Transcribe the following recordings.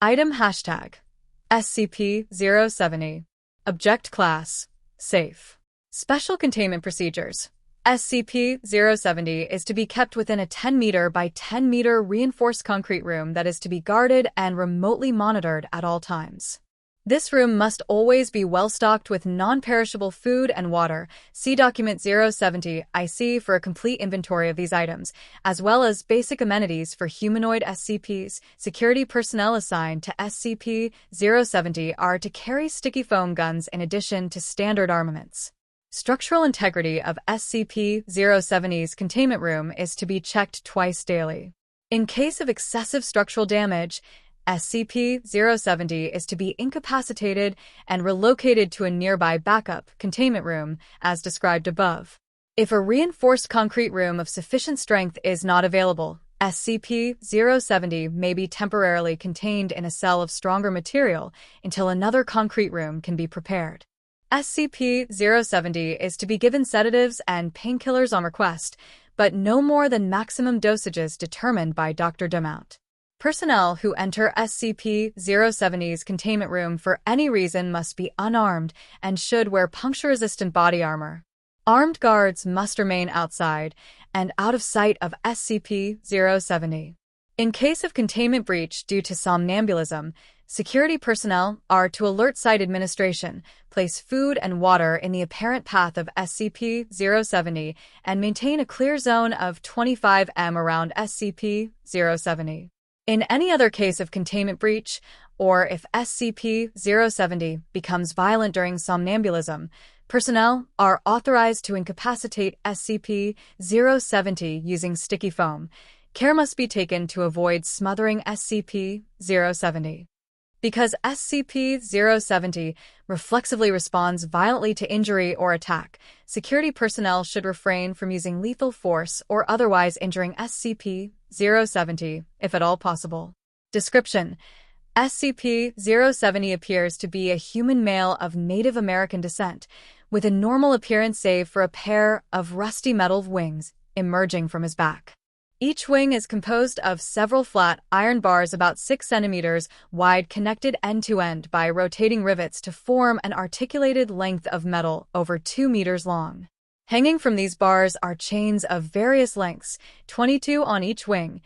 Item hashtag SCP-070. Object Class Safe. Special Containment Procedures. SCP-070 is to be kept within a 10-meter by 10-meter reinforced concrete room that is to be guarded and remotely monitored at all times. This room must always be well-stocked with non-perishable food and water. See Document 070-IC for a complete inventory of these items, as well as basic amenities for humanoid SCPs. Security personnel assigned to SCP-070 are to carry sticky foam guns in addition to standard armaments. Structural integrity of SCP-070's containment room is to be checked twice daily. In case of excessive structural damage, SCP-070 is to be incapacitated and relocated to a nearby backup containment room, as described above. If a reinforced concrete room of sufficient strength is not available, SCP-070 may be temporarily contained in a cell of stronger material until another concrete room can be prepared. SCP-070 is to be given sedatives and painkillers on request, but no more than maximum dosages determined by Dr. Demount. Personnel who enter SCP-070's containment room for any reason must be unarmed and should wear puncture-resistant body armor. Armed guards must remain outside and out of sight of SCP-070. In case of containment breach due to somnambulism, security personnel are to alert site administration, place food and water in the apparent path of SCP-070, and maintain a clear zone of 25 m around SCP-070. In any other case of containment breach, or if SCP-070 becomes violent during somnambulism, personnel are authorized to incapacitate SCP-070 using sticky foam. Care must be taken to avoid smothering SCP-070. Because SCP-070 reflexively responds violently to injury or attack, security personnel should refrain from using lethal force or otherwise injuring SCP-070, if at all possible. Description: SCP-070 appears to be a human male of Native American descent, with a normal appearance save for a pair of rusty metal wings emerging from his back. Each wing is composed of several flat iron bars about 6 centimeters wide connected end-to-end by rotating rivets to form an articulated length of metal over 2 meters long. Hanging from these bars are chains of various lengths, 22 on each wing,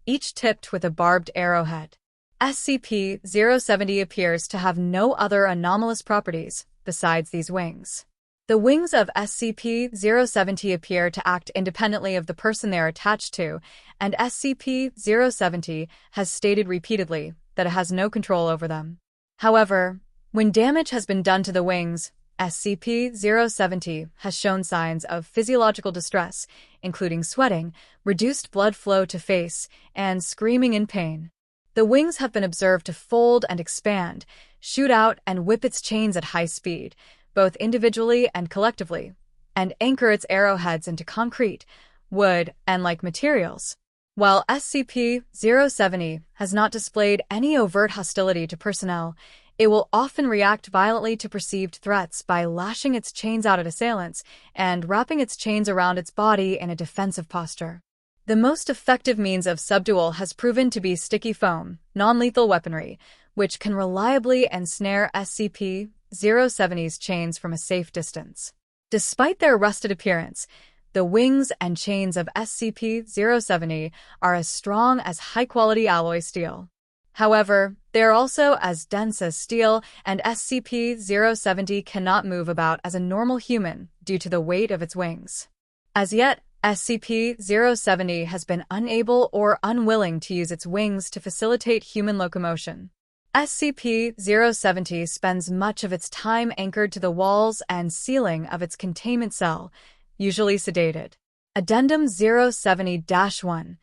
each tipped with a barbed arrowhead. SCP-070 appears to have no other anomalous properties besides these wings. The wings of SCP-070 appear to act independently of the person they are attached to, and SCP-070 has stated repeatedly that it has no control over them. However, when damage has been done to the wings, SCP-070 has shown signs of physiological distress, including sweating, reduced blood flow to face, and screaming in pain. The wings have been observed to fold and expand, shoot out and whip its chains at high speed, both individually and collectively, and anchor its arrowheads into concrete, wood, and like materials. While SCP-070 has not displayed any overt hostility to personnel, it will often react violently to perceived threats by lashing its chains out at assailants and wrapping its chains around its body in a defensive posture. The most effective means of subdual has proven to be sticky foam, non-lethal weaponry, which can reliably ensnare SCP-070's chains from a safe distance. Despite their rusted appearance, the wings and chains of SCP-070 are as strong as high-quality alloy steel. However, they are also as dense as steel, and SCP-070 cannot move about as a normal human due to the weight of its wings. As yet, SCP-070 has been unable or unwilling to use its wings to facilitate human locomotion. SCP-070 spends much of its time anchored to the walls and ceiling of its containment cell, usually sedated. Addendum 070-1.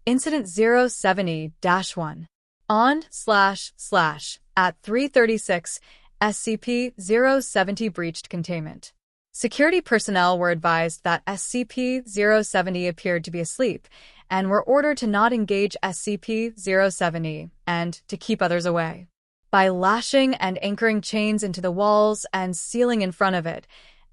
Incident 070-1. At 3:36, SCP-070 breached containment. Security personnel were advised that SCP-070 appeared to be asleep and were ordered to not engage SCP-070 and to keep others away. By lashing and anchoring chains into the walls and ceiling in front of it,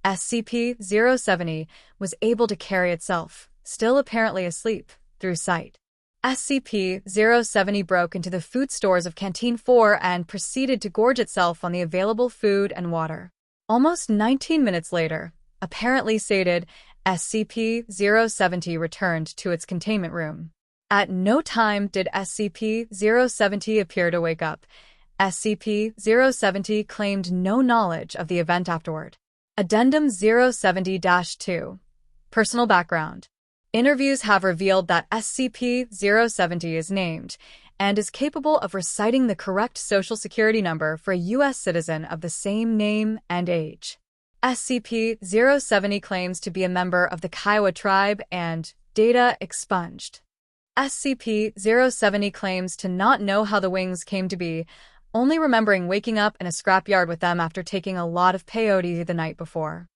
SCP-070 was able to carry itself, still apparently asleep, through sight. SCP-070 broke into the food stores of Canteen 4 and proceeded to gorge itself on the available food and water. Almost 19 minutes later, apparently sated, SCP-070 returned to its containment room. At no time did SCP-070 appear to wake up. SCP-070 claimed no knowledge of the event afterward. Addendum 070-2. Personal background. Interviews have revealed that SCP-070 is named and is capable of reciting the correct Social Security number for a U.S. citizen of the same name and age. SCP-070 claims to be a member of the Kiowa tribe and data expunged. SCP-070 claims to not know how the wings came to be, only remembering waking up in a scrapyard with them after taking a lot of peyote the night before.